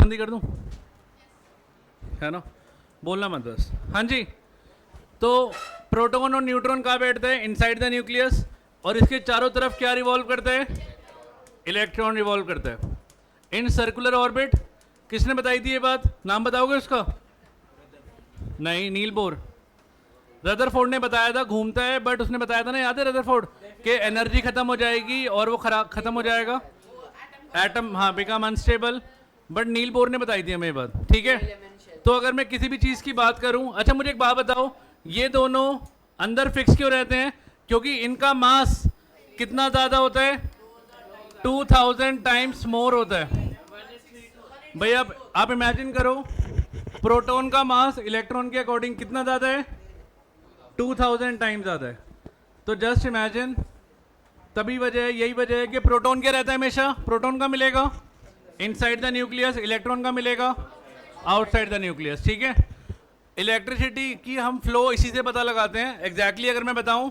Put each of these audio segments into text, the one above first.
नोटबंदी कर दूं, है ना, बोलना मत बस। हाँ जी, तो प्रोटॉन और न्यूट्रॉन कहाँ बैठते हैं? इनसाइड द न्यूक्लियस, और इसके चारों तरफ क्या रिवॉल्व करते हैं? इलेक्ट्रॉन रिवॉल्व करता है इन सर्कुलर ऑर्बिट। किसने बताई थी ये बात? नाम बताओगे उसका? नहीं, नील बोर। रदरफोर्ड ने बताया था, घूमता है, बट उसने बताया था ना, याद है रदरफोर्ड, कि एनर्जी खत्म हो जाएगी और वो खत्म हो जाएगा, एटम, हाँ, become unstable. But Niels Bohr ने बताई थी हमें ये बात, ठीक है। तो अगर मैं किसी भी चीज़ की बात करूं, अच्छा मुझे एक बात बताओ, ये दोनों अंदर फिक्स क्यों रहते हैं? क्योंकि इनका मास कितना ज़्यादा होता है? 2000 टाइम्स मोर होता है। भैया आप इमेजिन करो, प्रोटॉन का मास इलेक्ट्रॉन के अकॉर्डिंग कितना ज़्यादा है? 2000 टाइम्स ज़्यादा है। तो जस्ट इमेजिन, तभी वजह है, यही वजह है कि प्रोटॉन क्या रहता है हमेशा? प्रोटॉन का मिलेगा इनसाइड द न्यूक्लियस, इलेक्ट्रॉन का मिलेगा आउटसाइड द न्यूक्लियस, ठीक है। इलेक्ट्रिसिटी की हम फ्लो इसी से पता लगाते हैं। एग्जैक्टली अगर मैं बताऊं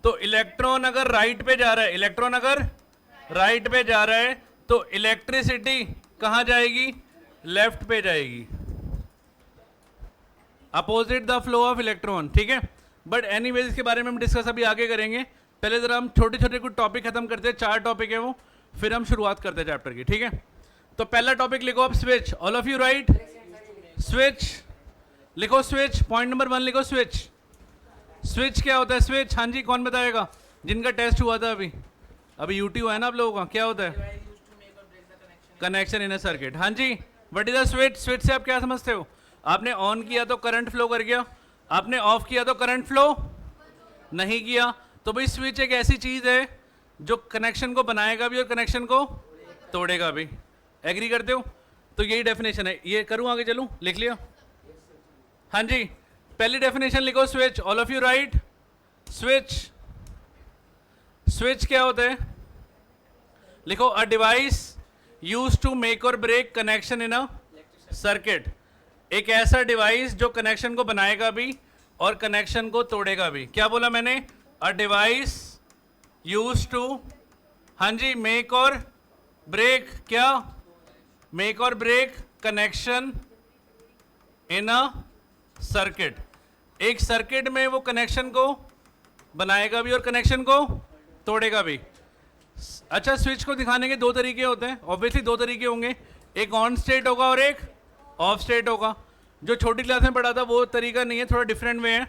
तो इलेक्ट्रॉन अगर राइट पे जा रहा है, इलेक्ट्रॉन अगर राइट पे जा रहा है तो इलेक्ट्रिसिटी कहाँ जाएगी? लेफ्ट पे जाएगी, opposite the flow of electron, ठीक है। बट एनीवेज इसके बारे में हम डिस्कस अभी आगे करेंगे। पहले जरा हम छोटे छोटे कुछ टॉपिक खत्म करते हैं, 4 टॉपिक है वो, फिर हम शुरुआत करते हैं चैप्टर की, ठीक है। तो पहला टॉपिक लिखो आप, switch. All of you write? Switch लिखो, स्विच। पॉइंट नंबर 1 लिखो, स्विच। स्विच क्या होता है? स्विच, हाँ जी, कौन बताएगा? जिनका टेस्ट हुआ था अभी, अभी यूटी हुआ है ना आप लोगों का, क्या होता है? कनेक्शन इन अ सर्किट, हाँ जी। What is a switch? Switch से आप क्या समझते हो? आपने ऑन किया तो करंट फ्लो कर गया, आपने ऑफ किया तो करंट फ्लो नहीं किया। तो भाई स्विच एक ऐसी चीज है जो कनेक्शन को बनाएगा भी और कनेक्शन को तोड़ेगा भी। एग्री करते हो? तो यही डेफिनेशन है। ये करूं, आगे चलूं? लिख लिया? हाँ जी, पहली डेफिनेशन लिखो, switch. All of you write? Switch, switch क्या होता है? लिखो, a device use to make और break connection in a circuit. एक ऐसा डिवाइस जो कनेक्शन को बनाएगा भी और कनेक्शन को तोड़ेगा भी। क्या बोला मैंने? अ डिवाइस यूज टू, हाँ जी, मेक और ब्रेक, क्या? मेक और break connection in a circuit. एक सर्किट में वो कनेक्शन को बनाएगा भी और कनेक्शन को तोड़ेगा भी। अच्छा, स्विच को दिखाने के 2 तरीके होते हैं, ऑब्वियसली 2 तरीके होंगे, एक ऑन स्टेट होगा और एक ऑफ स्टेट होगा। जो छोटी क्लास में पढ़ा था वो तरीका नहीं है, थोड़ा डिफरेंट वे है।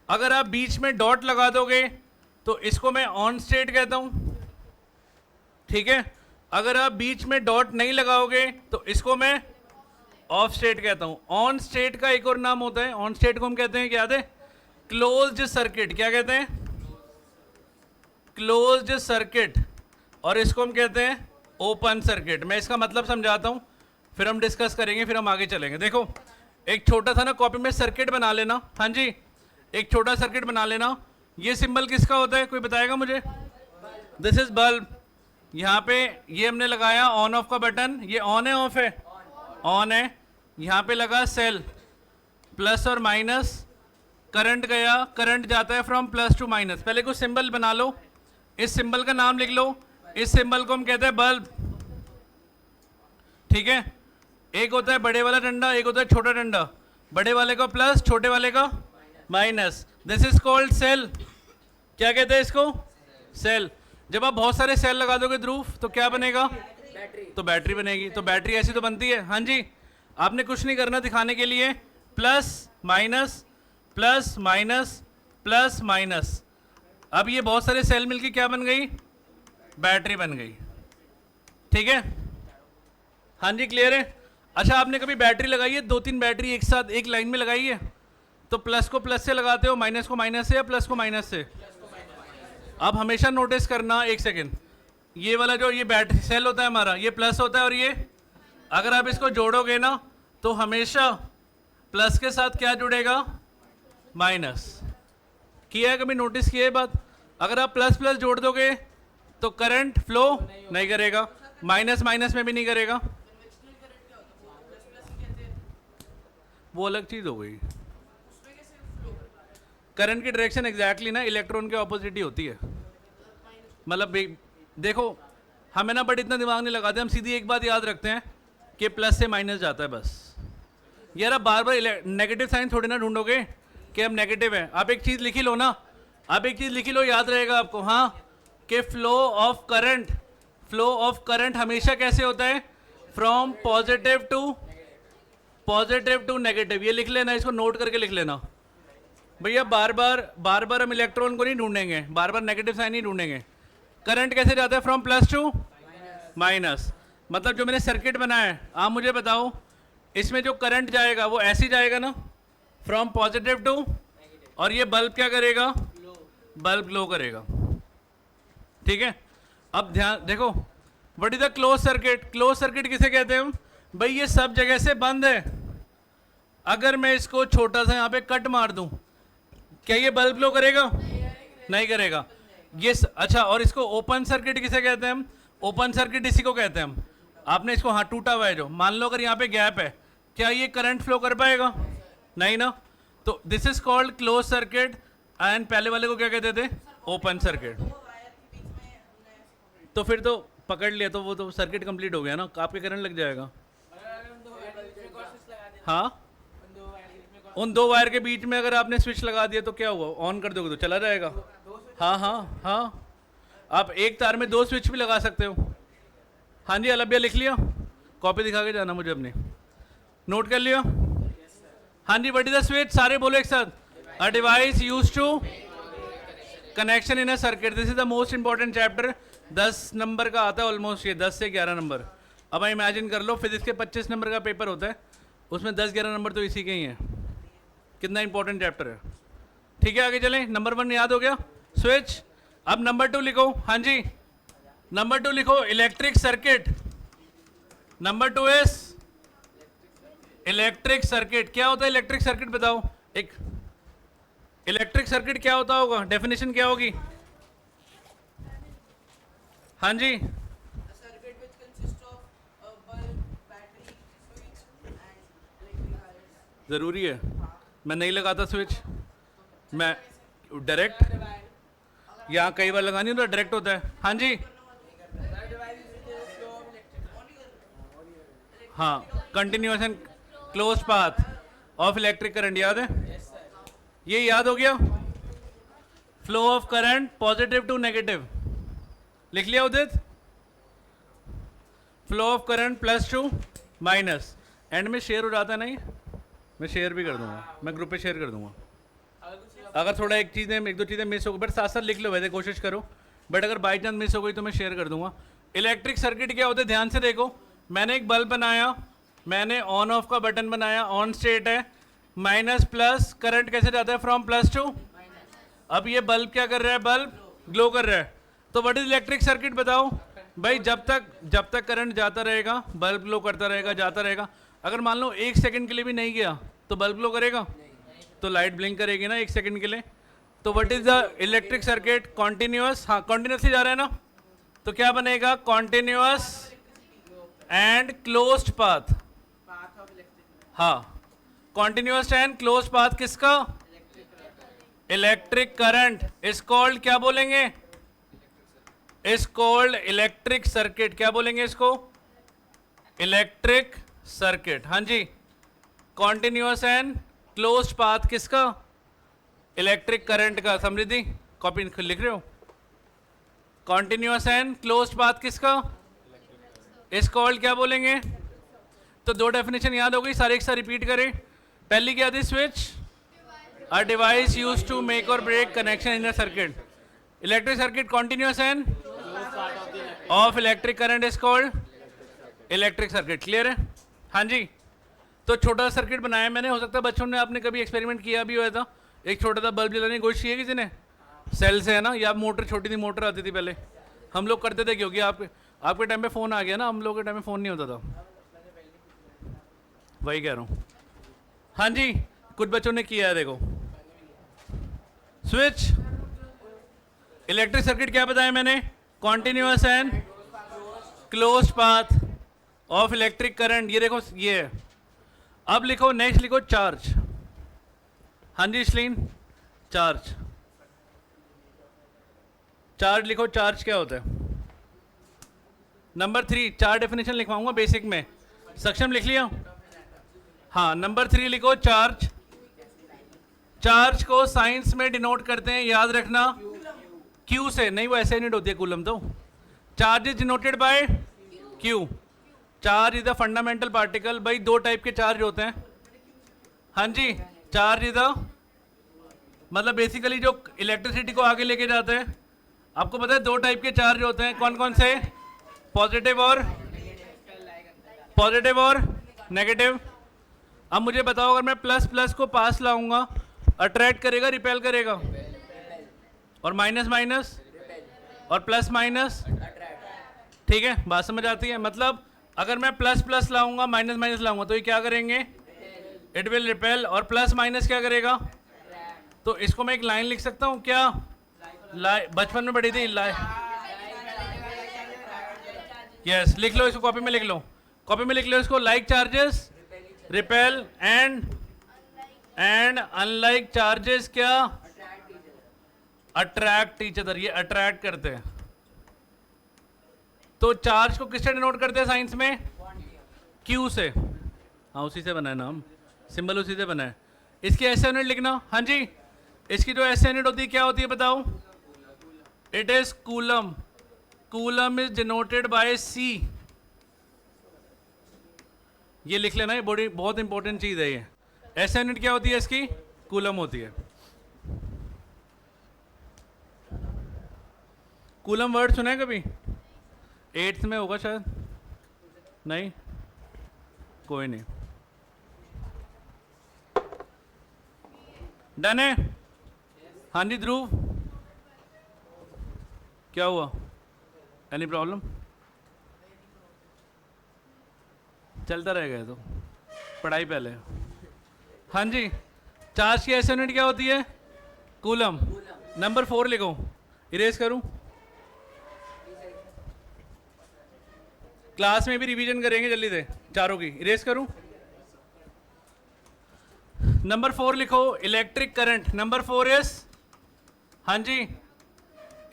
अगर आप बीच में डॉट लगा दोगे तो इसको मैं ऑन स्टेट कहता हूं, ठीक है। अगर आप बीच में डॉट नहीं लगाओगे तो इसको मैं ऑफ स्टेट कहता हूं। ऑन स्टेट का एक और नाम होता है, ऑन स्टेट को हम कहते हैं, क्या याद है? Closed circuit. क्या कहते हैं? Closed circuit. और इसको हम कहते हैं ओपन सर्किट। मैं इसका मतलब समझाता हूं, फिर हम डिस्कस करेंगे, फिर हम आगे चलेंगे। देखो, एक छोटा सा ना कॉपी में सर्किट बना लेना, हाँ जी, एक छोटा सर्किट बना लेना। ये सिंबल किसका होता है, कोई बताएगा मुझे? This is bulb. यहाँ पे ये हमने लगाया ऑन ऑफ का बटन, ये ऑन है ऑफ है? ऑन है। यहाँ पे लगा सेल, प्लस और माइनस, करंट गया, करंट जाता है फ्रॉम प्लस टू माइनस। पहले कुछ सिंबल बना लो, इस सिंबल का नाम लिख लो। इस सिंबल को हम कहते हैं बल्ब, ठीक है। एक होता है बड़े वाला डंडा, एक होता है छोटा डंडा। बड़े वाले का प्लस, छोटे वाले का minus. This is called cell. क्या कहते हैं इसको? सेल। जब आप बहुत सारे सेल लगा दोगे ध्रुव तो क्या बनेगा? बैटरी। तो बैटरी बनेगी। तो बैटरी ऐसी तो बनती है, हाँ जी। आपने कुछ नहीं करना दिखाने के लिए, plus minus plus minus plus minus. अब ये बहुत सारे सेल मिलके क्या बन गई? बैटरी बन गई, ठीक है। हाँ जी, क्लियर है? अच्छा, आपने कभी बैटरी लगाई है, 2-3 बैटरी एक साथ एक लाइन में लगाई है? तो प्लस को प्लस से लगाते हो, माइनस को माइनस से, या प्लस को माइनस से? अब हमेशा नोटिस करना, एक सेकेंड, ये वाला जो ये बैटरी सेल होता है हमारा, ये प्लस होता है, और ये अगर आप इसको जोड़ोगे ना तो हमेशा प्लस के साथ क्या जुड़ेगा? माइनस। किया है कभी, नोटिस किया है बात? अगर आप प्लस प्लस जोड़ दोगे तो करंट फ्लो नहीं करेगा, माइनस माइनस में भी नहीं करेगा, वो अलग चीज हो गई। करंट की डायरेक्शन एग्जैक्टली ना इलेक्ट्रॉन के ऑपोजिट ही होती है। मतलब देखो, हमें ना बट इतना दिमाग नहीं लगाते, हम सीधी एक बात याद रखते हैं कि प्लस से माइनस जाता है बस। यार आप बार बार नेगेटिव साइन थोड़ी ना ढूंढोगे कि अब नेगेटिव है। आप एक चीज़ लिखी लो ना, आप एक चीज़ लिखी लो, याद रहेगा आपको, हाँ, कि फ्लो ऑफ करंट हमेशा कैसे होता है, फ्रॉम पॉजिटिव टू नेगेटिव। ये लिख लेना, इसको नोट करके लिख लेना भैया। बार बार हम इलेक्ट्रॉन को नहीं ढूंढेंगे, बार बार नेगेटिव साइन नहीं ढूंढेंगे। करंट कैसे जाता है, फ्रॉम प्लस टू माइनस। मतलब जो मैंने सर्किट बनाया है, आप मुझे बताओ इसमें जो करंट जाएगा वो ऐसे ही जाएगा ना, फ्रॉम पॉजिटिव टू, और ये बल्ब क्या करेगा, बल्ब ग्लो करेगा। ठीक है, अब ध्यान देखो, what is the close circuit. Close circuit किसे कहते हैं हम, भाई ये सब जगह से बंद है। अगर मैं इसको छोटा सा यहाँ पे कट मार दूं, क्या ये बल्ब ग्लो करेगा, नहीं करेगा। ये अच्छा, और इसको ओपन सर्किट किसे कहते हैं हम, ओपन सर्किट इसी को कहते हैं हम। आपने इसको हाँ टूटा हुआ है जो, मान लो अगर यहाँ पे गैप है, क्या ये करंट फ्लो कर पाएगा, नहीं ना। तो this is called close circuit, and पहले वाले को क्या कहते थे, ओपन सर्किट। तो फिर तो पकड़ लिया, तो वो तो सर्किट कंप्लीट हो गया ना, आपके करंट लग जाएगा। हाँ, उन दो वायर के बीच में अगर आपने स्विच लगा दिया तो क्या हुआ, ऑन कर दोगे तो चला जाएगा। हाँ हाँ हाँ, आप एक तार में 2 स्विच भी लगा सकते हो। हाँ जी, अलबिया लिख लिया, कॉपी दिखा के जाना मुझे अपनी, नोट कर लिया। हाँ जी, व्हाट इज द स्विच, सारे बोलो एक साथ, a device used to connection in a circuit. This is the most important chapter, 10 number का आता है ऑलमोस्ट, ये 10 से 11 नंबर। अब आप इमेजिन कर लो, फिजिक्स के 25 नंबर का पेपर होता है, उसमें 10-11 नंबर तो इसी के ही हैं। कितना इंपॉर्टेंट चैप्टर है। ठीक है, आगे चलें। नंबर 1 याद हो गया, स्विच। अब नंबर 2 लिखो। हाँ जी, नंबर 2 लिखो, electric circuit. Number 2 is electric circuit. क्या होता है इलेक्ट्रिक सर्किट, बताओ। एक इलेक्ट्रिक सर्किट क्या होता होगा, डेफिनेशन क्या होगी। हाँ जी, ज़रूरी है, मैं नहीं लगाता स्विच, मैं डायरेक्ट, यहाँ कई बार लगानी होता है, डायरेक्ट होता है। हाँ जी, हाँ, continuous and close path of electric current, याद है, ये याद हो गया। Flow of current positive to negative, लिख लिया Udit. Flow of current plus to minus, end में शेयर हो जाता है, नहीं मैं शेयर भी कर दूंगा, मैं ग्रुप पे शेयर कर दूंगा। अगर थोड़ा एक 2 चीज़ें मिस हो गई, बट साथ साथ लिख लो, वैसे कोशिश करो, बट अगर बाई चांस मिस हो गई तो मैं शेयर कर दूंगा। इलेक्ट्रिक सर्किट क्या होता है, ध्यान से देखो, मैंने एक बल्ब बनाया, मैंने ऑन ऑफ का बटन बनाया, ऑन स्टेट है, माइनस प्लस, करंट कैसे जाता है, फ्रॉम प्लस टू। अब ये बल्ब क्या कर रहा है, बल्ब ग्लो कर रहा है। तो व्हाट इज इलेक्ट्रिक सर्किट, बताओ भाई। जब तक करंट जाता रहेगा, बल्ब ग्लो करता रहेगा, जाता रहेगा। अगर मान लो 1 सेकंड के लिए भी नहीं गया तो बल्ब ग्लो करेगा, तो लाइट ब्लिंक करेगी ना 1 सेकंड के लिए। तो what is the electric circuit, continuous, हाँ कॉन्टिन्यूसली जा रहा है ना, तो क्या बनेगा, कॉन्टिन्यूअस एंड क्लोज्ड पाथ। हाँ, कॉन्टिन्यूअस एंड क्लोज्ड पाथ किसका, इलेक्ट्रिक करंट इज कॉल्ड, क्या बोलेंगे, इज कॉल्ड इलेक्ट्रिक सर्किट। क्या बोलेंगे इसको, इलेक्ट्रिक सर्किट। हाँ जी, कॉन्टिन्यूअस एंड क्लोज्ड पाथ किसका, इलेक्ट्रिक करंट का। समृद्धि कॉपी लिख रहे हो, कॉन्टिन्यूअस एंड क्लोज्ड पाथ किसका, इस कॉल्ड क्या बोलेंगे। तो 2 डेफिनेशन याद हो गई, सारे एक साथ रिपीट करें। पहली क्या थी, switch, a device used to make और break connection in a circuit. Electric circuit continuous and of electric current is called electric circuit. Clear है। हाँ जी, तो छोटा सर्किट बनाया मैंने, हो सकता है बच्चों ने आपने कभी एक्सपेरिमेंट किया भी हुआ था, एक छोटा सा बल्ब जलाने की कोशिश की है किसी ने, सेल से है ना, या मोटर, छोटी सी मोटर आती थी पहले, हम लोग करते थे, क्योंकि आपके टाइम पे फ़ोन आ गया ना, हम लोग के टाइम में फ़ोन नहीं होता था, वही कह रहा हूँ। हाँ जी, कुछ बच्चों ने किया है, देखो स्विच, इलेक्ट्रिक सर्किट क्या बताया मैंने, continuous and closed path of electric current. ये देखो ये है। अब लिखो, नेक्स्ट लिखो चार्ज। हाँ जी श्लीन, चार्ज, चार्ज लिखो, चार्ज क्या होता है। नंबर 3, 4 डेफिनेशन लिखवाऊंगा बेसिक में। सक्षम लिख लिया? हाँ, नंबर 3 लिखो, चार्ज। चार्ज को साइंस में डिनोट करते हैं, याद रखना, क्यू से। नहीं, वो ऐसे यूनिट होती है कूलम तो। Charge is denoted bye Q. Charge is the fundamental particle. भाई 2 टाइप के चार्ज होते हैं। हाँ जी, चार्ज इज द मतलब बेसिकली जो इलेक्ट्रिसिटी को आगे लेके जाते हैं। आपको पता है 2 टाइप के चार्ज होते हैं, कौन कौन से? पॉजिटिव और नेगेटिव। अब मुझे बताओ, अगर मैं प्लस प्लस को पास लाऊंगा, अट्रैक्ट करेगा, रिपेल करेगा? और माइनस माइनस और प्लस माइनस, ठीक है, बात समझ आती है? मतलब अगर मैं प्लस प्लस लाऊंगा, माइनस माइनस लाऊंगा, तो ये क्या करेंगे? It will repel. और प्लस माइनस क्या करेगा? तो इसको मैं एक लाइन लिख सकता हूँ क्या? बचपन में पढ़ी थी यस, लिख लो इसको, कॉपी में लिख लो, कॉपी में लिख लो इसको। Like charges repel and unlike charges क्या? Attract each other. ये अट्रैक्ट करते हैं। तो चार्ज को किससे डिनोट करते हैं साइंस में? क्यू से। हाँ, उसी से बना है नाम, सिंबल उसी से बना है। इसकी ऐसे यूनिट लिखना। हाँ जी, इसकी जो ऐसे यूनिट होती है क्या होती है बताओ? It is coulomb. Coulomb is denoted by C. ये लिख लेना, ये बड़ी बहुत इंपॉर्टेंट चीज है। ये ऐसे यूनिट क्या होती है इसकी? कूलम होती है। कूलम वर्ड सुना है कभी? 8th में होगा शायद, नहीं? कोई नहीं, डन है? हाँ जी ध्रुव, क्या हुआ? Any problem? चलता रहेगा तो, पढ़ाई पहले। हाँ जी, चार्ज की ऐसे यूनिट क्या होती है? कूलम। नंबर 4 लिखो, इरेज करूं? क्लास में भी रिवीजन करेंगे जल्दी से, चारों की। इरेज करूं? नंबर 4 लिखो, इलेक्ट्रिक करंट। नंबर 4 इज, हाँ जी,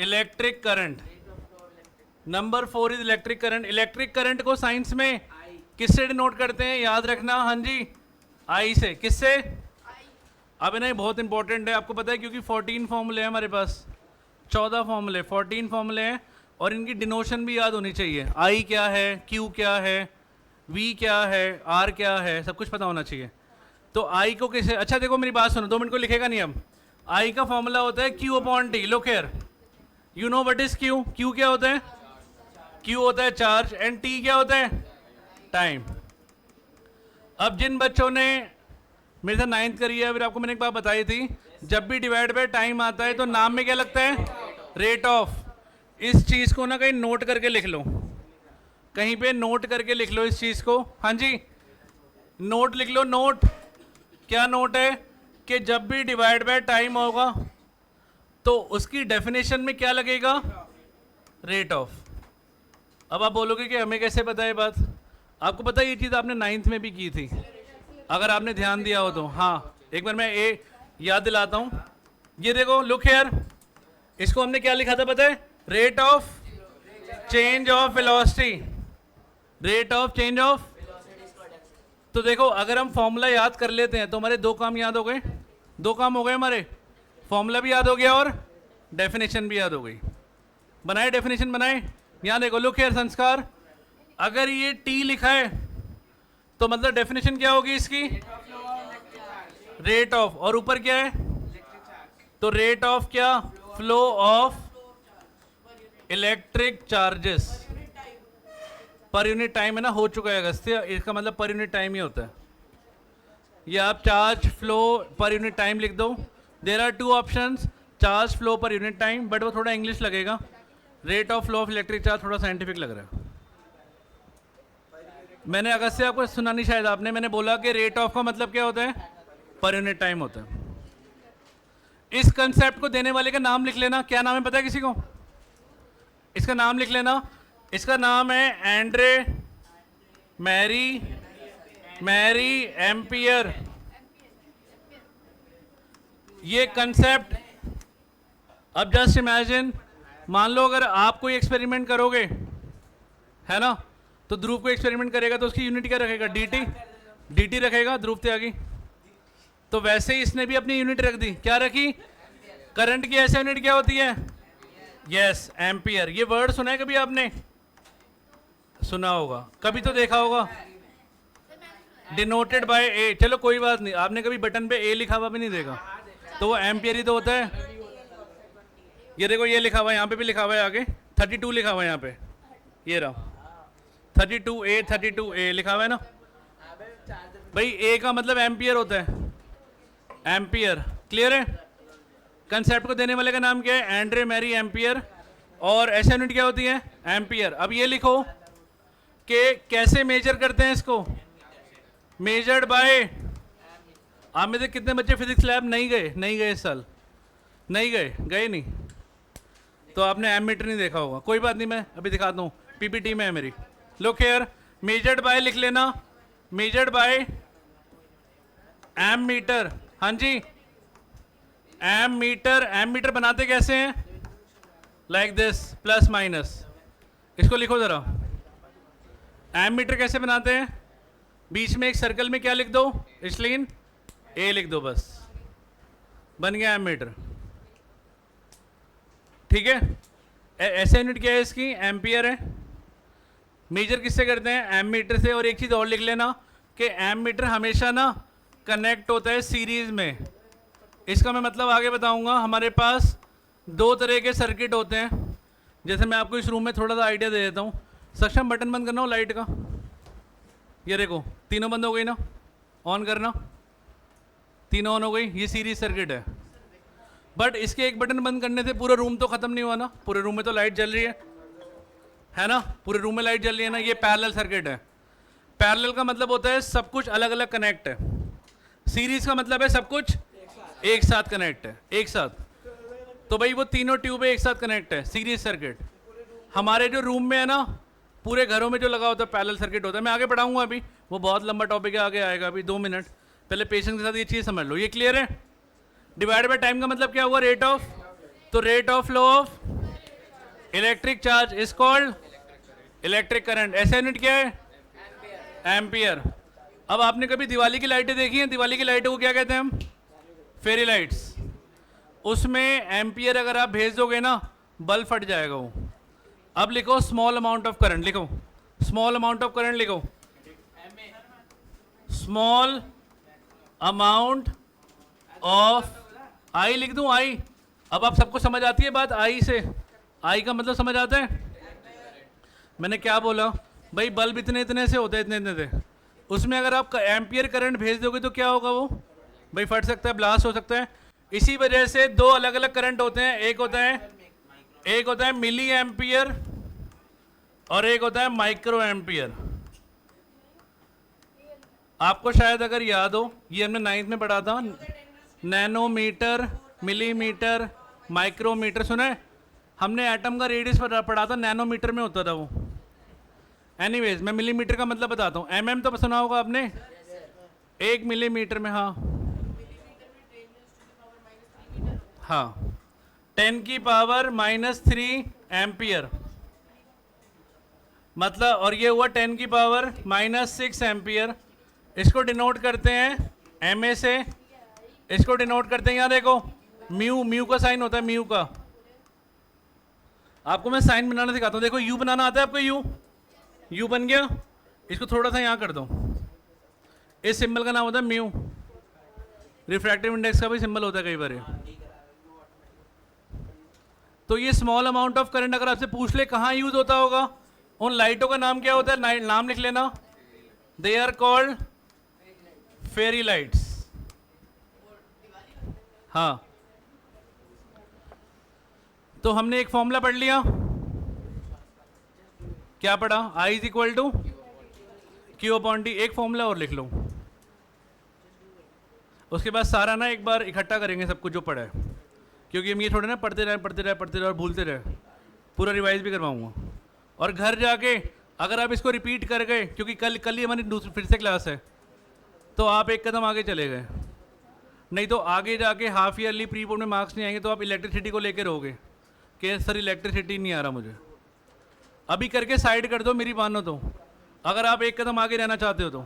electric current. Number 4 is electric current. Electric current को साइंस में किससे डिनोट करते हैं? याद रखना, हाँ जी, आई से। किससे? अब ना ये बहुत इंपॉर्टेंट है, आपको पता है, क्योंकि 14 फॉर्मूले हैं हमारे पास, 14 फॉर्मूले, 14 फॉर्मूले हैं, और इनकी डिनोशन भी याद होनी चाहिए। आई क्या है, क्यू क्या है, वी क्या है, आर क्या है, सब कुछ पता होना चाहिए। तो आई को किसे? अच्छा देखो मेरी बात सुनो, 2 मिनट को लिखेगा नहीं अब। आई का फॉर्मूला होता है Q upon T. Look here, you know what is Q? Q क्या होता है? क्यू होता है चार्ज, एंड टी क्या होता है? टाइम। अब जिन बच्चों ने मेरे साथ 9th करी है, फिर आपको मैंने एक बात बताई थी, जब भी डिवाइड बाय टाइम आता है तो नाम में क्या लगता है? Rate of. इस चीज़ को ना कहीं नोट करके लिख लो, कहीं पे नोट करके लिख लो इस चीज़ को। हाँ जी, नोट लिख लो, नोट। क्या नोट है? कि जब भी डिवाइड बाय टाइम होगा तो उसकी डेफिनेशन में क्या लगेगा? Rate of. अब आप बोलोगे कि हमें कैसे पता है बात? आपको पता है ये चीज़ आपने 9th में भी की थी, अगर आपने ध्यान दिया हो तो। हाँ, एक बार मैं ए याद दिलाता हूँ। ये देखो, लुक हियर, इसको हमने क्या लिखा था पता है? Rate of change of velocity. Rate of change of. तो देखो, अगर हम फॉर्मूला याद कर लेते हैं तो हमारे 2 काम याद हो गए। 2 काम हो गए हमारे, फॉर्मूला भी याद हो गया और डेफिनेशन भी याद हो गई। बनाए डेफिनेशन, बनाए। यहाँ देखो, लुक हियर संस्कार, अगर ये टी लिखा है तो मतलब डेफिनेशन क्या होगी इसकी? Rate of. और ऊपर क्या है? तो रेट ऑफ क्या? फ्लो ऑफ इलेक्ट्रिक चार्जेस पर यूनिट टाइम है ना, हो चुका है अगस्त्य, इसका मतलब पर यूनिट टाइम ही होता है। ये आप charge flow per unit time लिख दो। There are 2 options, charge flow per unit time, but वो थोड़ा इंग्लिश लगेगा। Rate of flow of electric charge थोड़ा साइंटिफिक लग रहा है। मैंने अगस्त्य आपको सुना नहीं शायद आपने, मैंने बोला कि रेट ऑफ का मतलब क्या होता है? पर यूनिट टाइम होता है। इस कंसेप्ट को देने वाले का नाम लिख लेना। क्या नाम है पता है किसी को? इसका नाम लिख लेना। इसका नाम है एंड्रे मैरी एम्पियर। ये कंसेप्ट, अब जस्ट इमेजिन, मान लो अगर आप कोई एक्सपेरिमेंट करोगे, है ना, तो तो ध्रुव को एक्सपेरिमेंट करेगा तो उसकी यूनिट क्या रखेगा, dt, dt रखेगा ध्रुव त्यागी। तो वैसे ही इसने भी अपनी यूनिट रख दी, क्या रखी, करंट की ऐसे यूनिट क्या होती है, यस एम्पियर। ये वर्ड सुना है कभी आपने, सुना होगा, कभी तो देखा होगा, डिनोटेड बाय ए। चलो कोई बात नहीं, आपने कभी बटन पे ए लिखा हुआ भी नहीं देखा, तो वो एम्पियर ही तो होता है। ये देखो ये लिखा हुआ है, यहाँ पे भी लिखा हुआ है, आगे 32 लिखा हुआ है यहाँ पे, ये रहा 32A, 32A लिखा हुआ है ना भाई। ए का मतलब एम्पियर होता है, एम्पियर, क्लियर है। कंसेप्ट को देने वाले का नाम क्या है, एंड्रे मैरी एम्पियर, और ऐसे यूनिट क्या होती है, एम्पियर। अब ये लिखो कि कैसे मेजर करते हैं इसको, मेजर्ड बाय, आप में से कितने बच्चे फिजिक्स लैब नहीं गए, नहीं गए इस साल, नहीं गए, गए नहीं, तो आपने एमीटर नहीं देखा होगा। कोई बात नहीं, मैं अभी दिखाता हूँ, पीपीटी में है मेरी। लुक हियर, मेजर्ड बाय लिख लेना, मेजर्ड बाय एम मीटर। हाँ जी, एम मीटर, एम मीटर बनाते कैसे हैं, लाइक दिस, प्लस माइनस। इसको लिखो जरा, एम मीटर कैसे बनाते हैं, बीच में एक सर्कल में क्या लिख दो, इसलिए ए लिख दो, बस बन गया एम मीटर, ठीक है। ऐसे यूनिट क्या है इसकी, एम्पियर है। मेजर किससे करते हैं, एम मीटर से। और एक चीज़ और लिख लेना कि एम मीटर हमेशा ना कनेक्ट होता है सीरीज में। इसका मैं मतलब आगे बताऊंगा। हमारे पास दो तरह के सर्किट होते हैं, जैसे मैं आपको इस रूम में थोड़ा सा आइडिया दे देता हूँ। सक्षम बटन बंद करना हो लाइट का, ये देखो तीनों बंद हो गई ना, ऑन करना, तीनों ऑन हो गई, ये सीरीज सर्किट है। बट इसके एक बटन बंद करने से पूरा रूम तो खत्म नहीं हुआ ना, पूरे रूम में तो लाइट जल रही है ना, पूरे रूम में लाइट जल रही है ना। ये पैरेलल सर्किट है। पैरेलल का मतलब होता है सब कुछ अलग अलग कनेक्ट है, सीरीज का मतलब है सब कुछ एक साथ कनेक्ट है, एक साथ। तो भाई वो तीनों ट्यूब एक साथ कनेक्ट है, सीरीज सर्किट। हमारे जो रूम में है ना, पूरे घरों में जो लगा होता है पैरेलल सर्किट होता है। मैं आगे पढ़ाऊंगा, अभी वो बहुत लंबा टॉपिक है, आगे आएगा, अभी 2 मिनट पहले पेशेंस के साथ ये चीज़ समझ लो। ये क्लियर है। डिवाइड बाय टाइम का मतलब क्या हुआ, रेट ऑफ। तो rate of flow of electric charge is called electric current. ऐसा यूनिट क्या है, एम्पियर। अब आपने कभी दिवाली की लाइटें देखी हैं, दिवाली की लाइटों को क्या कहते हैं हम, फेरी लाइट्स। उसमें एम्पियर अगर आप भेज दोगे ना, बल्ब फट जाएगा वो। अब लिखो स्मॉल अमाउंट ऑफ करंट, लिखो स्मॉल अमाउंट ऑफ करंट, लिखो स्मॉल अमाउंट ऑफ, आई लिख दूं, आई। अब आप सबको समझ आती है बात, आई से, आई का मतलब समझ आता है। मैंने क्या बोला भाई, बल्ब इतने इतने से होते हैं, इतने इतने से, उसमें अगर आप एम्पियर करंट भेज दोगे तो क्या होगा, वो भाई फट सकता है, ब्लास्ट हो सकता है। इसी वजह से दो अलग अलग करंट होते हैं, एक होता है मिली एम्पियर और एक होता है माइक्रो एम्पियर। आपको शायद अगर याद हो, ये हमने 9th में पढ़ा था, नैनोमीटर, मिलीमीटर, माइक्रोमीटर, सुना है हमने। एटम का रेडियस पढ़ा था, नैनोमीटर में होता था वो। एनीवेज, मैं मिलीमीटर का मतलब बताता हूँ। एमएम तो सुना होगा आपने, 1 मिलीमीटर में, हाँ 10 की पावर -3 एम्पियर मतलब, और ये हुआ 10 की पावर -6 एम्पियर। इसको डिनोट करते हैं एमए से, इसको डिनोट करते हैं, यहाँ देखो म्यू, म्यू का साइन होता है, म्यू का। आपको मैं साइन बनाना सिखाता हूँ, देखो यू बनाना आता है आपको, यू, यू बन गया। इसको थोड़ा सा यहाँ कर दो, इस सिंबल का नाम होता है म्यू। रिफ्रैक्टिव इंडेक्स का भी सिंबल होता है कई बार ये। तो ये स्मॉल अमाउंट ऑफ करंट अगर आपसे पूछ ले कहाँ यूज होता होगा, उन लाइटों का नाम क्या होता है, नाम लिख लेना, they are called fairy lights. हाँ, तो हमने एक फॉर्मूला पढ़ लिया, क्या पढ़ा, I is equal to Q upon T. एक फॉर्मूला और लिख लो, उसके बाद सारा ना एक बार इकट्ठा करेंगे सब कुछ जो पढ़ा है, क्योंकि हम ये थोड़े ना पढ़ते रहे और भूलते रहे, पूरा रिवाइज भी करवाऊंगा। और घर जाके अगर आप इसको रिपीट कर गए, क्योंकि कल ही हमारी दूसरी फिर से क्लास है, तो आप एक कदम आगे चले गए। नहीं तो आगे जाके हाफ ईयरली प्री बोर्ड में मार्क्स नहीं आएंगे, तो आप इलेक्ट्रिसिटी को लेकर रहोगे कि सर इलेक्ट्रिसिटी नहीं आ रहा मुझे। अभी करके साइड कर दो, मेरी मानो तो अगर आप एक कदम आगे रहना चाहते हो तो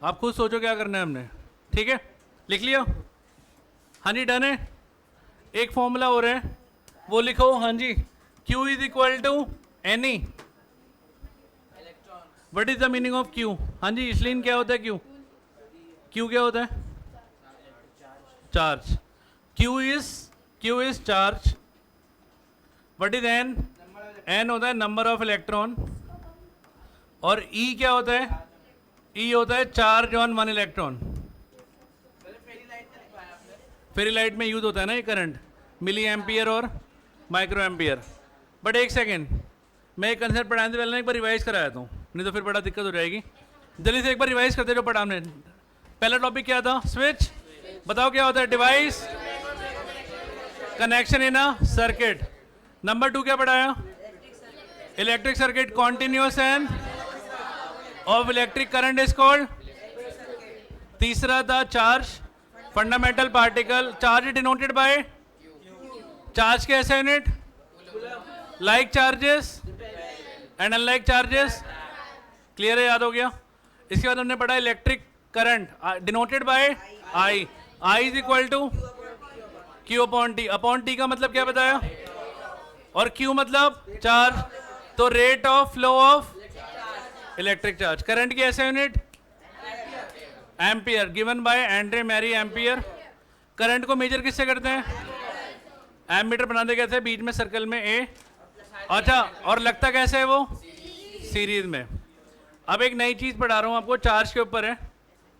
आप खुद सोचो क्या करना है हमने, ठीक है? लिख लिया? हाँ जी, डन है। एक फॉर्मूला हो रहा है, वो लिखो। हाँ जी, Q is equal to N E. What is the meaning of Q? हाँ जी, इसलिए क्या होता है Q? Q क्या होता है? Charge. Q is charge. What is N? N होता है नंबर ऑफ इलेक्ट्रॉन। और E क्या होता है? E होता है charge on one electron. Fairy light में यूज होता है ना ये करंट, मिली एम्पियर और माइक्रो एम्पियर। बट एक सेकेंड, मैं एक कंसेप्ट पढ़ाने से पहले एक बार रिवाइज कराया था, नहीं तो फिर बड़ा दिक्कत हो जाएगी। जल्दी से एक बार रिवाइज करते जो पढ़ा हमने। पहला टॉपिक क्या था? स्विच। बताओ क्या होता है? Device, connection in a circuit. Number 2 क्या पढ़ाया? Electric circuit, continuous and of electric current is called. तीसरा था charge, fundamental particle. Charge denoted by, charge के ऐसे unit, like charges and unlike charges. Clear है? याद हो गया? इसके बाद हमने पढ़ा electric current denoted by I. I is equal to Q upon T. Upon T का मतलब क्या बताया? और Q मतलब चार्ज, तो rate of flow of electric charge. Current की ऐसे unit ampere, given by Andre Marie Ampere. Current को मेजर किससे करते हैं? एमीटर बनाते कैसे? बीच में सर्कल में ए। अच्छा, और लगता कैसे है वो? सीरीज में। अब एक नई चीज पढ़ा रहा हूँ आपको, चार्ज के ऊपर है।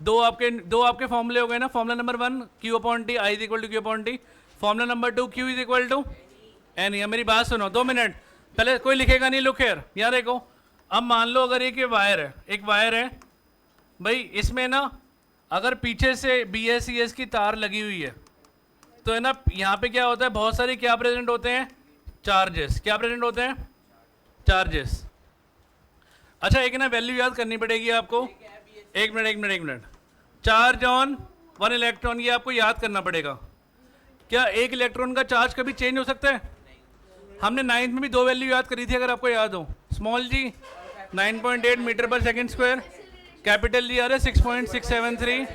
दो आपके फॉर्मूले हो गए ना। Formula number 1 Q upon T, I is equal to Q upon T. Formula number 2 Q is equal to N. या मेरी बात सुनो 2 मिनट, पहले कोई लिखेगा नहीं, लुक हियर। यार देखो, अब मान लो अगर एक वायर है, एक वायर है भाई, इसमें ना अगर पीछे से BS की तार लगी हुई है तो है ना, यहाँ पे क्या होता है? बहुत सारे क्या प्रेजेंट होते हैं? चार्जेस। क्या प्रेजेंट होते हैं? चार्जेस। अच्छा, एक ना वैल्यू याद करनी पड़ेगी आपको। एक minute. Charge on one electron, ये आपको याद करना पड़ेगा। क्या एक इलेक्ट्रॉन का चार्ज कभी चेंज हो सकता है? हमने 9th में भी 2 वैल्यू याद करी थी, अगर आपको याद हो। स्मॉल जी 9.8 मीटर पर सेकेंड स्क्वायर, कैपिटल जी आ रहा है 6.673।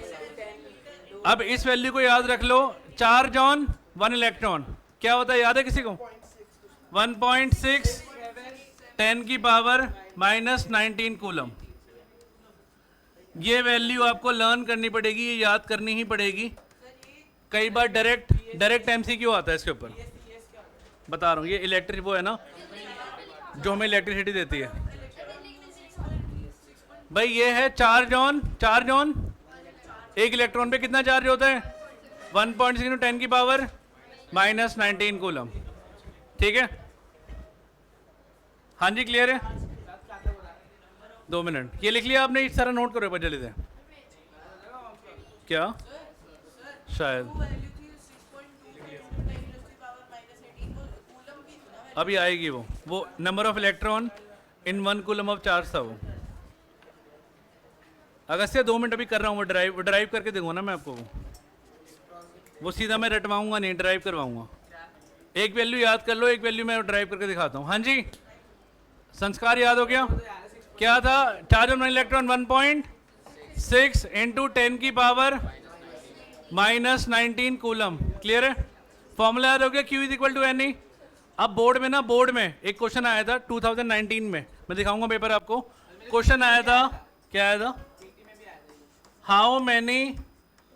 अब इस वैल्यू को याद रख लो। चार्ज ऑन वन इलेक्ट्रॉन क्या होता है? याद है किसी को? 1.6 10 की पावर माइनस 19 कूलम। ये वैल्यू आपको लर्न करनी पड़ेगी, ये याद करनी ही पड़ेगी। कई बार डायरेक्ट MCQ आता है इसके ऊपर, बता रहा हूँ। ये इलेक्ट्रिक वो है ना जो हमें इलेक्ट्रिसिटी देती है भाई, ये है चार्ज ऑन एक इलेक्ट्रॉन पे कितना चार्ज होता है? 1.6 × 10 की पावर माइनस 19 कूलम। ठीक है? हाँ जी, क्लियर है? 2 मिनट, ये लिख लिया आपने? इस सारा नोट करो जल्दी से। क्या? शायद अभी आएगी वो number of electron in 1 coulomb of charge था वो। अगर से 2 मिनट अभी कर रहा हूँ, वो ड्राइव करके दूंगा ना मैं आपको। वो सीधा मैं रटवाऊंगा नहीं, ड्राइव करवाऊंगा। एक वैल्यू याद कर लो, एक वैल्यू मैं ड्राइव करके दिखाता हूँ। हाँ जी, संस्कार याद हो गया? क्या था? चार्ज ऑन वन इलेक्ट्रॉन 1.6 × 10 की पावर माइनस 19 कूलम। क्लियर है? फॉर्मूला याद हो गया? Q is equal to N. अब बोर्ड में एक क्वेश्चन आया था 2019 में, मैं दिखाऊंगा पेपर आपको। क्वेश्चन आया था, क्या आया था?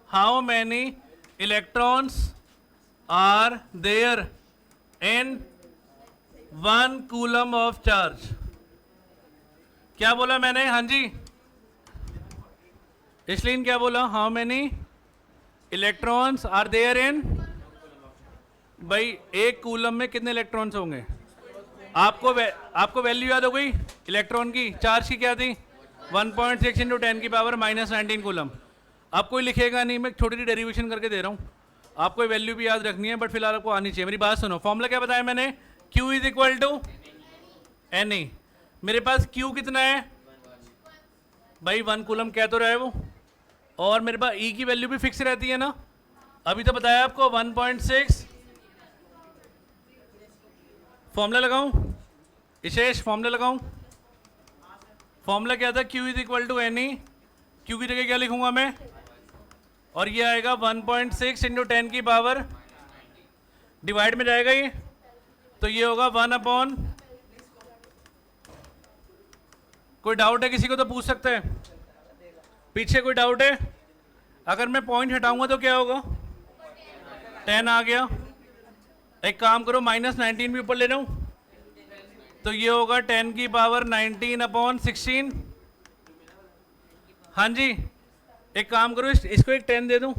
How many electrons are there in 1 coulomb of charge. क्या बोला मैंने? हाँ जी, इसलिए क्या बोला? How many electrons are there in, भाई एक कूलम में कितने इलेक्ट्रॉन्स होंगे? आपको वैल्यू याद हो गई इलेक्ट्रॉन की? चार्ज की क्या थी? 1.6 × 10 की पावर माइनस 19 कूलम। अब कोई लिखेगा नहीं, मैं छोटी सी डेरिवेशन करके दे रहा हूँ। आपको वैल्यू भी याद रखनी है, बट फिलहाल आपको आनी चाहिए। मेरी बात सुनो, फॉर्मूला क्या बताया मैंने? Q is equal to N. मेरे पास Q कितना है भाई? 1 कूलम कह तो रहा है वो, और मेरे पास E की वैल्यू भी फिक्स रहती है ना। अभी तो बताया आपको 1.6। फॉर्मूला लगाऊं? विशेष फॉर्मूला लगाऊं? फॉर्मूला क्या था, Q is equal to N E, Q की जगह क्या लिखूंगा मैं, और ये आएगा 1.6 इंटू 10 की पावर, डिवाइड में जाएगा ये, तो ये होगा 1/, कोई डाउट है किसी को तो पूछ सकते हैं, पीछे कोई डाउट है? अगर मैं पॉइंट हटाऊंगा तो क्या होगा, 10 आ गया। एक काम करो, -19 भी ऊपर ले जाऊं, तो ये होगा 10 की पावर 19/16। हाँ जी, एक काम करो, इसको एक 10 दे दूं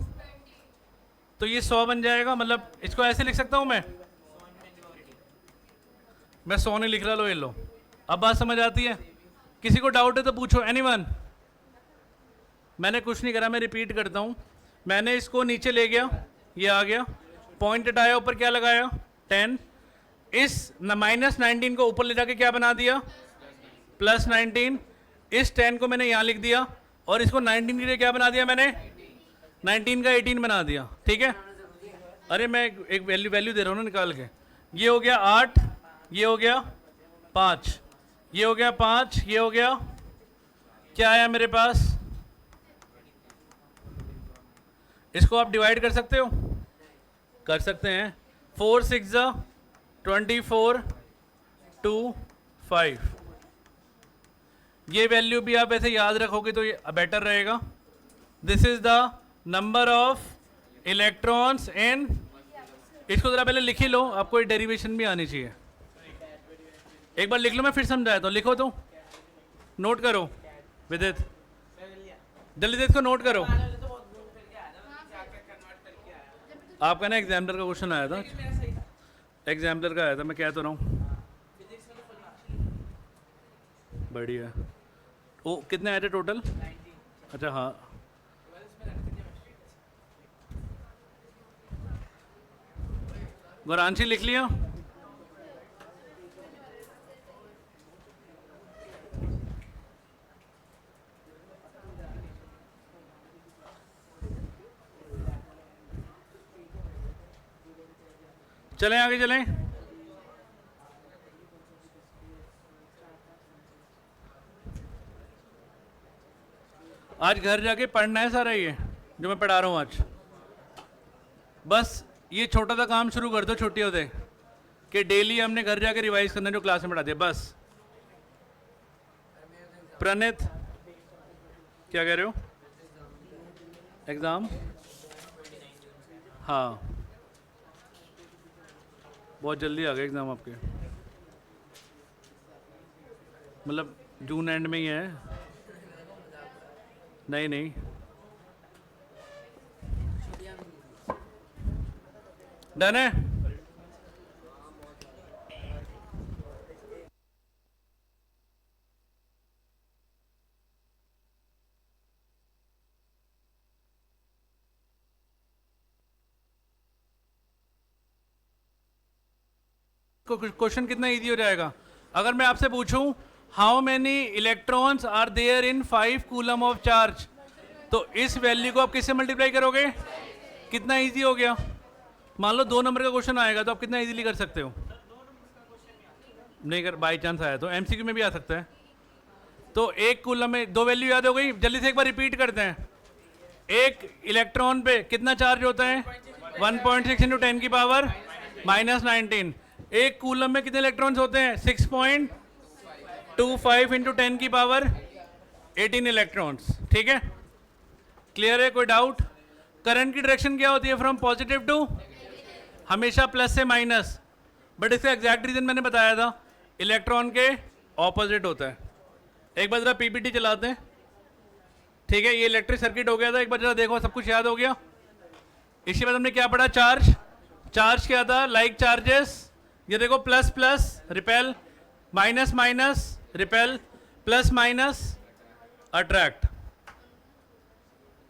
तो ये 100 बन जाएगा। मतलब इसको ऐसे लिख सकता हूं मैं 100 नहीं लिख रहा, लो ये लो। अब बात समझ आती है? किसी को डाउट है तो पूछो, एनीवन? मैंने कुछ नहीं करा, मैं रिपीट करता हूं। मैंने इसको नीचे ले गया, ये आ गया, पॉइंट हटाया, ऊपर क्या लगाया 10, इस -19 को ऊपर ले जाके क्या बना दिया +19, इस 10 को मैंने यहाँ लिख दिया और इसको 19 के लिए क्या बना दिया मैंने, 19 का 18 बना दिया। ठीक है, अरे मैं एक वैल्यू दे रहा हूँ ना निकाल के। ये हो गया 8, ये हो गया 5, ये हो गया 5, ये हो गया, क्या आया मेरे पास, इसको आप डिवाइड कर सकते हो, कर सकते हैं। 4 6 24 2 5, ये वैल्यू भी आप ऐसे याद रखोगे तो ये बेटर रहेगा। This is the number of electrons in, इसको जरा पहले लिख ही लो, आपको एक डेरिवेशन भी आनी चाहिए। एक बार लिख लो, मैं फिर समझाया तो लिखो, तो नोट करो विदित, जल्दी से इसको नोट करो। आपका ना एग्जाम्पलर का क्वेश्चन आया था, एग्जाम्पलर का आया था, मैं कह तो रहा हूँ। बढ़िया, ओ कितने आए थे टोटल? अच्छा हाँ, गौरांशी लिख लिया? चलें आगे चलें। आज घर जाके पढ़ना है सारा ये जो मैं पढ़ा रहा हूँ आज। बस ये छोटा सा काम शुरू कर दो छुट्टियों से कि डेली हमने घर जाके रिवाइज करना जो क्लास में पढ़ाते हैं, बस। प्रणित क्या कह रहे हो? एग्ज़ाम? हाँ, बहुत जल्दी आ गए एग्ज़ाम आपके, मतलब जून एंड में ही है? नहीं नहीं, डन है? क्वेश्चन कितना इजी हो जाएगा अगर मैं आपसे पूछूं how many electrons are there in 5 coulomb of charge, तो इस वैल्यू को आप किससे मल्टीप्लाई करोगे? कितना इजी हो गया। मान लो 2 नंबर का क्वेश्चन आएगा तो आप कितना इजीली कर सकते हो? नहीं कर, बाई चांस आया तो एमसीक्यू में भी आ सकता है। तो 1 कूलम में 2 वैल्यू याद हो गई, जल्दी से एक बार रिपीट करते हैं। एक इलेक्ट्रॉन पे कितना चार्ज होता है? 1.6 इंटू 10 की पावर -19। एक कूलम में कितने इलेक्ट्रॉन्स होते हैं? 6.25 इंटू 10 की पावर 18 इलेक्ट्रॉन्स। ठीक है, क्लियर है? कोई डाउट? करंट की डायरेक्शन क्या होती है? फ्रॉम पॉजिटिव टू, हमेशा प्लस से माइनस, बट इसका एग्जैक्ट रीजन मैंने बताया था, इलेक्ट्रॉन के ऑपोजिट होता है। एक बार जरा पीपीटी चलाते हैं। ठीक है, ये इलेक्ट्रिक सर्किट हो गया था, एक बार जरा देखो सब कुछ याद हो गया। इसके बाद हमने क्या पढ़ा? चार्ज। चार्ज क्या था? लाइक चार्जेस, ये देखो plus plus repel, minus minus repel, plus minus attract.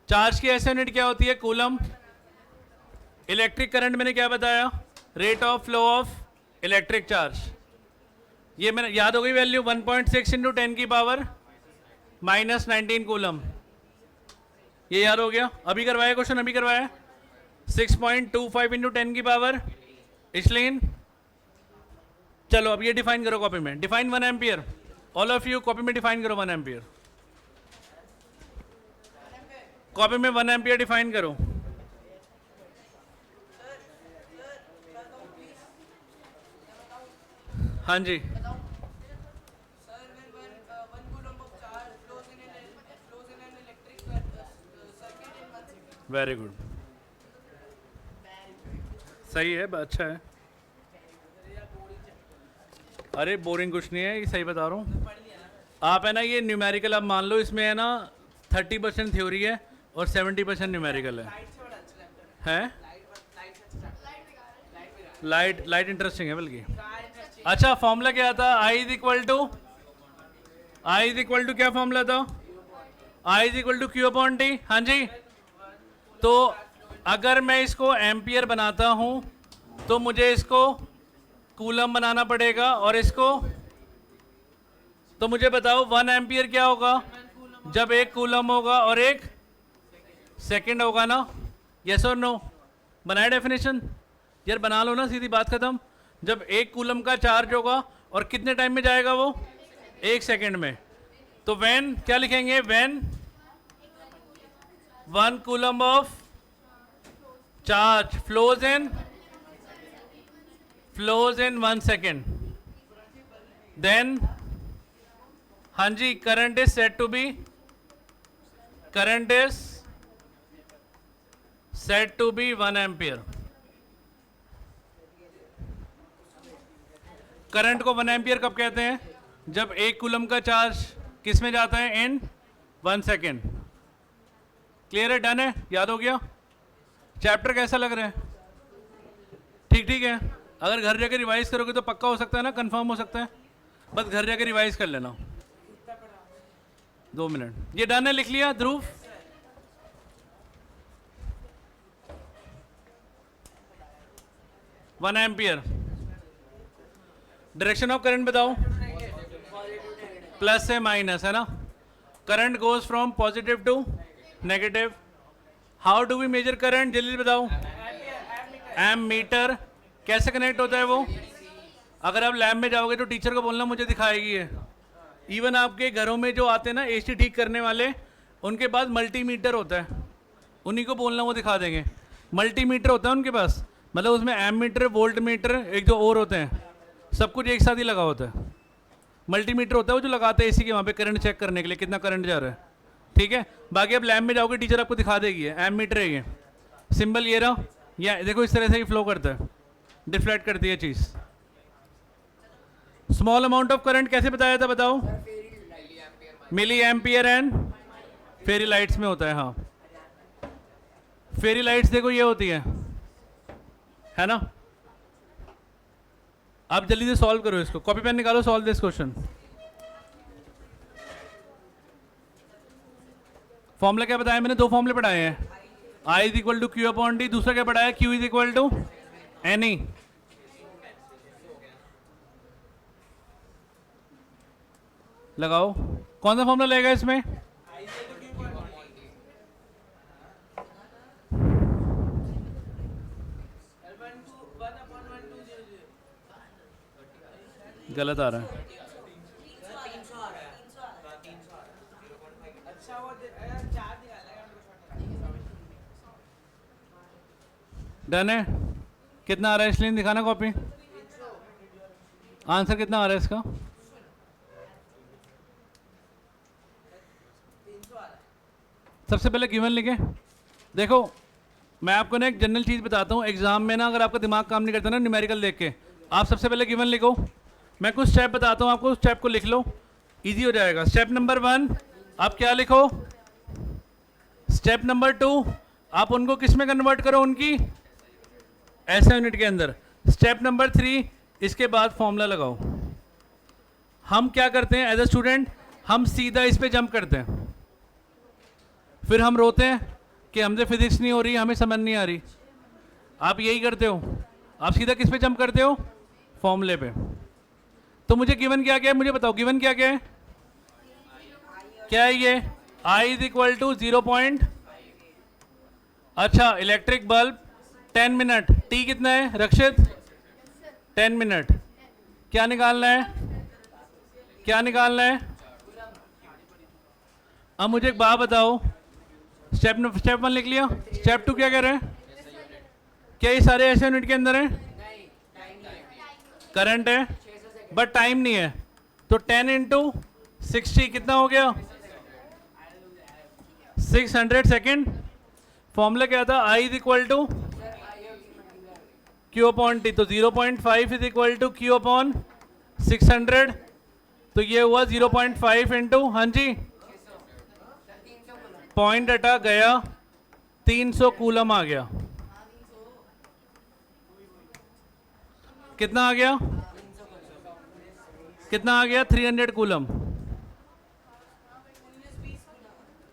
Charge की ऐसे यूनिट क्या होती है? कूलम। इलेक्ट्रिक करंट मैंने क्या बताया? Rate of flow of electric charge. ये मैंने याद हो गई वैल्यू, 1.6 इंटू 10 की पावर -19 कूलम। ये याद हो गया? अभी करवाया क्वेश्चन, अभी करवाया 6.25 इंटू 10 की पावर, इसलिए चलो अब ये डिफाइन करो कॉपी में। Define 1 ampere. All of you copy में डिफाइन करो 1 एम्पियर, कॉपी में 1 एम्पियर डिफाइन करो। हाँ जी, वेरी गुड, सही है, अच्छा है। अरे बोरिंग कुछ नहीं है, ये सही बता रहा हूँ। आप है ना, ये न्यूमेरिकल आप मान लो, इसमें है ना 30% थ्योरी है और 70% न्यूमेरिकल है? लाइट इंटरेस्टिंग है बल्कि। अच्छा, फॉर्मूला क्या था? I इज इक्वल टू क्या फॉर्मूला था? I is equal to Q upon T। हाँ जी, तो अगर मैं इसको एम्पियर बनाता हूं तो मुझे इसको कूलम बनाना पड़ेगा, और इसको, तो मुझे बताओ 1 एम्पियर क्या होगा जब 1 कूलम होगा और 1 सेकंड होगा ना? यस और नो? बनाए डेफिनेशन? यार बना लो ना, सीधी बात खत्म। जब 1 कूलम का चार्ज होगा और कितने टाइम में जाएगा वो? 1 सेकंड में। तो व्हेन क्या लिखेंगे? When 1 coulomb of charge flows in 1 second, then हाँ जी, current is set to be 1 ampere. Current को 1 एम्पियर कब कहते हैं? जब 1 कूलम का चार्ज किस में जाता है? इन 1 सेकेंड। क्लियर है? डन है? याद हो गया? चैप्टर कैसा लग रहा है? ठीक है। अगर घर जाकर रिवाइज करोगे तो पक्का हो सकता है ना, कंफर्म हो सकता है। बस घर जाकर रिवाइज कर लेना। 2 मिनट। ये डन है? लिख लिया Dhruv? One ampere. Direction of current बताओ? प्लस से माइनस, है ना? Current goes from positive to negative. How do we measure current? जल्दी बताओ। M metre. कैसे कनेक्ट होता है वो? अगर आप लैब में जाओगे तो टीचर को बोलना मुझे दिखाएगी है। इवन आपके घरों में जो आते हैं ना एसी ठीक करने वाले, उनके पास मल्टीमीटर होता है, उन्हीं को बोलना, वो दिखा देंगे। मल्टीमीटर होता है उनके पास, मतलब उसमें एम मीटर, वोल्ट मीटर, एक जो और होते हैं, सब कुछ एक साथ ही लगा होता है। मल्टीमीटर होता है वो जो लगाते हैं एसी के वहाँ पे करंट चेक करने के लिए, कितना करंट जा रहा है। ठीक है, बाकी आप लैब में जाओगे टीचर आपको दिखा देगी, एम मीटर है ये। सिंबल ये रहा, या देखो इस तरह से ही फ्लो करता है, डिफ्लेक्ट करती है चीज़। स्मॉल अमाउंट ऑफ करंट कैसे बताया था बताओ? Milliampere and fairy lights में होता है। हाँ, फेरी लाइट्स देखो ये होती है ना? आप जल्दी से सॉल्व करो इसको, कॉपी पेन निकालो, सॉल्व दिस क्वेश्चन। फॉर्मूला क्या बताया मैंने? 2 फॉर्मूले पढ़ाए हैं। I is equal to Q upon D, दूसरा क्या पढ़ाया? Q is equal to NE। लगाओ, कौन सा फॉर्मूला लेगा इसमें? गलत आ रहा है। डन है? कितना आ रहा है इसलिए दिखाना कॉपी। आंसर कितना आ रहा है इसका? सबसे पहले गिवन लिखे। देखो मैं आपको ना एक जनरल चीज़ बताता हूँ, एग्जाम में ना अगर आपका दिमाग काम नहीं करता ना न्यूमेरिकल देख के, आप सबसे पहले गिवन लिखो। मैं कुछ स्टेप बताता हूँ आपको, उस स्टेप को लिख लो, इजी हो जाएगा। स्टेप नंबर 1 आप क्या लिखो? स्टेप नंबर 2 आप उनको किस में कन्वर्ट करो? उनकी ऐसे यूनिट के अंदर। स्टेप नंबर 3 इसके बाद फॉर्मूला लगाओ। हम क्या करते हैं एज ए स्टूडेंट? हम सीधा इस पे जंप करते हैं, फिर हम रोते हैं कि हमसे फिजिक्स नहीं हो रही, हमें समझ नहीं आ रही। आप यही करते हो, आप सीधा किस पे जंप करते हो? फॉर्मूले पे। तो मुझे गिवन क्या क्या है मुझे बताओ, गिवन क्या क्या है? क्या है ये? I is equal to 0. अच्छा, इलेक्ट्रिक बल्ब 10 मिनट, T कितना है रक्षित? 10 मिनट। क्या निकालना है? क्या निकालना है? अब मुझे एक बात बताओ, स्टेप 1 लिख लिया, स्टेप 2 क्या कह रहे हैं? क्या ये सारे ऐसे यूनिट के अंदर हैं? करंट है बट टाइम नहीं है, तो 10 इंटू 60 कितना हो गया? 600 सेकेंड। फॉर्मूला क्या था? I is equal to Q upon T, तो 0.5 is equal to Q upon 600, तो ये हुआ 0.5 इंटू, हाँ जी, पॉइंट हटा गया, 300 कूलम आ गया। कितना आ गया? कितना आ गया? 300 कूलम।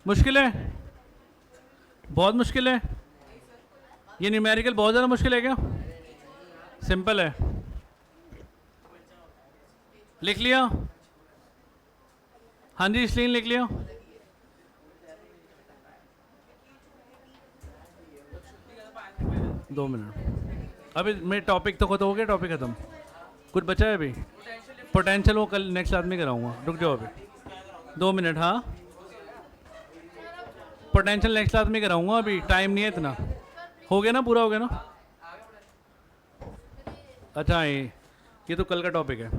मुश्किल है, बहुत मुश्किल है ये न्यूमेरिकल, बहुत ज़्यादा मुश्किल है क्या? सिंपल है। लिख लिया? हाँ जी इसलिए लिख लिया। दो मिनट, अभी मेरे टॉपिक तो खत्म हो गया, टॉपिक खत्म, कुछ बचा है अभी? पोटेंशियल वो कल नेक्स्ट क्लास में कराऊंगा, रुक जाओ अभी 2 मिनट। हाँ पोटेंशियल नेक्स्ट क्लास में कराऊंगा, अभी टाइम नहीं है इतना। हो गया ना, पूरा हो गया ना? अच्छा ये तो कल का टॉपिक है।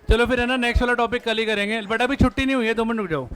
चलो फिर है ना, नेक्स्ट वाला टॉपिक कल ही करेंगे, बट अभी छुट्टी नहीं हुई है, 2 मिनट रुक जाओ।